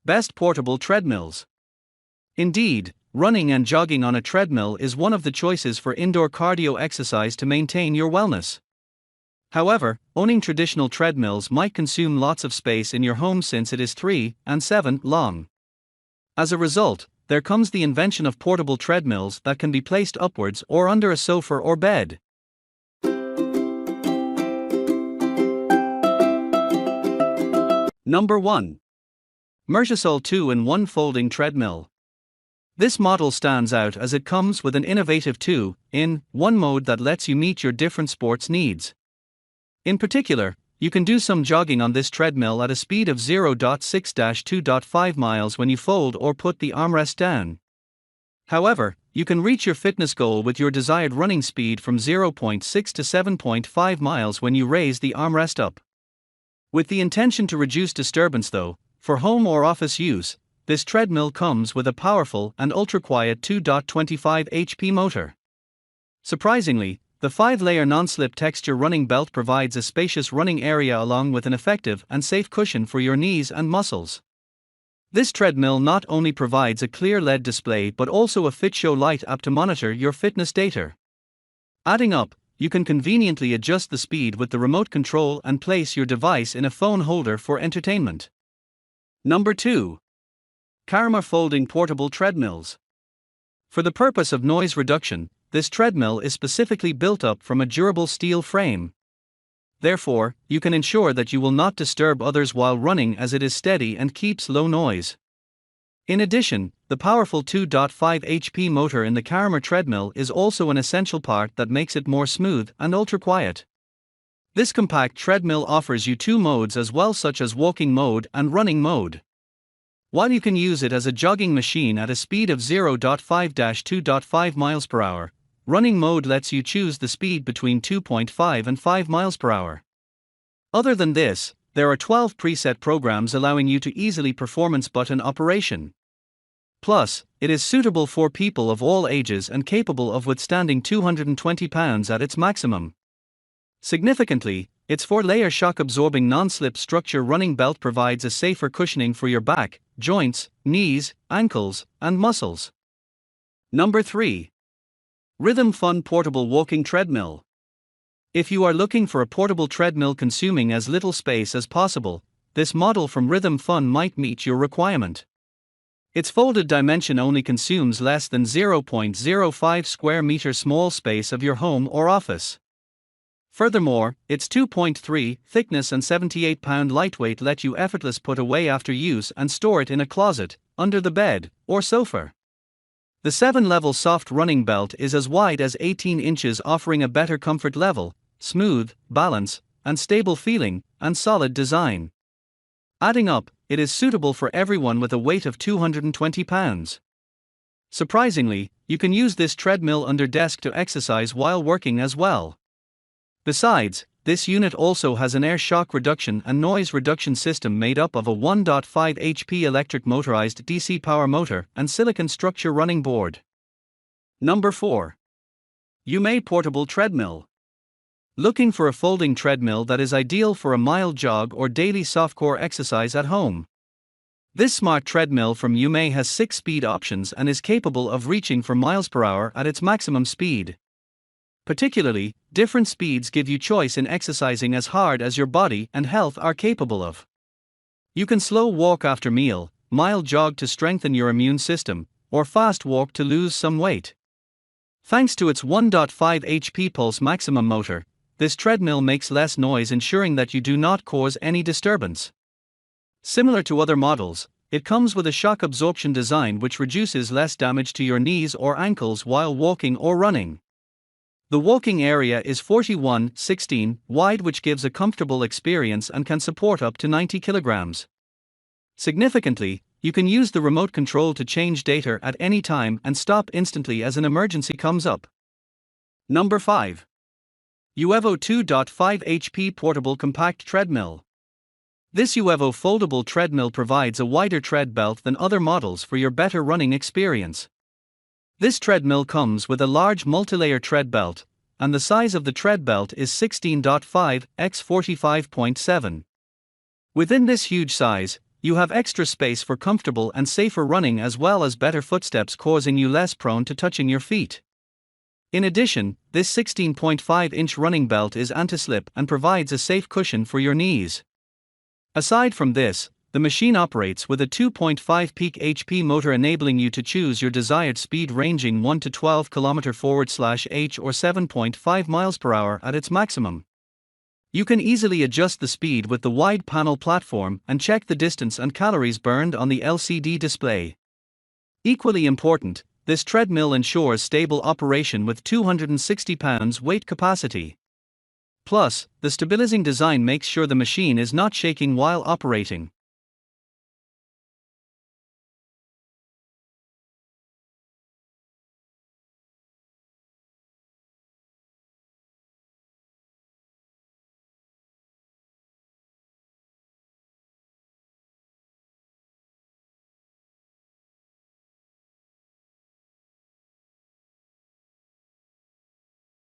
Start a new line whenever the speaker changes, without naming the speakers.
Best portable treadmills. Indeed, running and jogging on a treadmill is one of the choices for indoor cardio exercise to maintain your wellness. However, owning traditional treadmills might consume lots of space in your home since it is 3 and 7 long. As a result, there comes the invention of portable treadmills that can be placed upwards or under a sofa or bed. Number 1. Murtisol 2-in-1 Folding Treadmill. This model stands out as it comes with an innovative 2-in-1 mode that lets you meet your different sports needs. In particular, you can do some jogging on this treadmill at a speed of 0.6-2.5 miles when you fold or put the armrest down. However, you can reach your fitness goal with your desired running speed from 0.6 to 7.5 miles when you raise the armrest up. With the intention to reduce disturbance though, for home or office use, this treadmill comes with a powerful and ultra-quiet 2.25 HP motor. Surprisingly, the 5-layer non-slip texture running belt provides a spacious running area along with an effective and safe cushion for your knees and muscles. This treadmill not only provides a clear LED display but also a FitShow Lite app to monitor your fitness data. Adding up, you can conveniently adjust the speed with the remote control and place your device in a phone holder for entertainment. Number 2. Caroma Folding Portable Treadmills. For the purpose of noise reduction, this treadmill is specifically built up from a durable steel frame. Therefore, you can ensure that you will not disturb others while running as it is steady and keeps low noise. In addition, the powerful 2.5 HP motor in the Caroma treadmill is also an essential part that makes it more smooth and ultra-quiet. This compact treadmill offers you 2 modes as well, such as walking mode and running mode. While you can use it as a jogging machine at a speed of 0.5-2.5 miles per hour, running mode lets you choose the speed between 2.5 and 5 miles per hour. Other than this, there are 12 preset programs allowing you to easily performance button operation. Plus, it is suitable for people of all ages and capable of withstanding 220 pounds at its maximum. Significantly, its 4-layer shock-absorbing non-slip structure running belt provides a safer cushioning for your back, joints, knees, ankles, and muscles. Number 3. RhythmFun Portable Walking Treadmill. If you are looking for a portable treadmill consuming as little space as possible, this model from RhythmFun might meet your requirement. Its folded dimension only consumes less than 0.05 square meter small space of your home or office. Furthermore, its 2.3 thickness and 78-pound lightweight let you effortlessly put away after use and store it in a closet, under the bed, or sofa. The 7-level soft running belt is as wide as 18 inches, offering a better comfort level, smooth, balance, and stable feeling, and solid design. Adding up, it is suitable for everyone with a weight of 220 pounds. Surprisingly, you can use this treadmill under desk to exercise while working as well. Besides, this unit also has an air shock reduction and noise reduction system made up of a 1.5 HP electric motorized DC power motor and silicon structure running board. Number 4. UMAY Portable Treadmill. Looking for a folding treadmill that is ideal for a mild jog or daily softcore exercise at home? This smart treadmill from UMAY has 6 speed options and is capable of reaching for miles per hour at its maximum speed. Particularly, different speeds give you choice in exercising as hard as your body and health are capable of. You can slow walk after meal, mild jog to strengthen your immune system, or fast walk to lose some weight. Thanks to its 1.5 HP pulse maximum motor, this treadmill makes less noise, ensuring that you do not cause any disturbance. Similar to other models, it comes with a shock absorption design which reduces less damage to your knees or ankles while walking or running. The walking area is 41/16 wide, which gives a comfortable experience and can support up to 90 kilograms. Significantly, you can use the remote control to change data at any time and stop instantly as an emergency comes up. Number 5. UREVO 2.5 HP Portable Compact Treadmill. This UREVO foldable treadmill provides a wider tread belt than other models for your better running experience. This treadmill comes with a large multi-layer tread belt, and the size of the tread belt is 16.5 x 45.7. Within this huge size, you have extra space for comfortable and safer running as well as better footsteps, causing you less prone to touching your feet. In addition, this 16.5-inch running belt is anti-slip and provides a safe cushion for your knees. Aside from this, the machine operates with a 2.5 peak HP motor, enabling you to choose your desired speed ranging 1 to 12 km/h or 7.5 miles per hour at its maximum. You can easily adjust the speed with the wide panel platform and check the distance and calories burned on the LCD display. Equally important, this treadmill ensures stable operation with 260 pounds weight capacity. Plus, the stabilizing design makes sure the machine is not shaking while operating.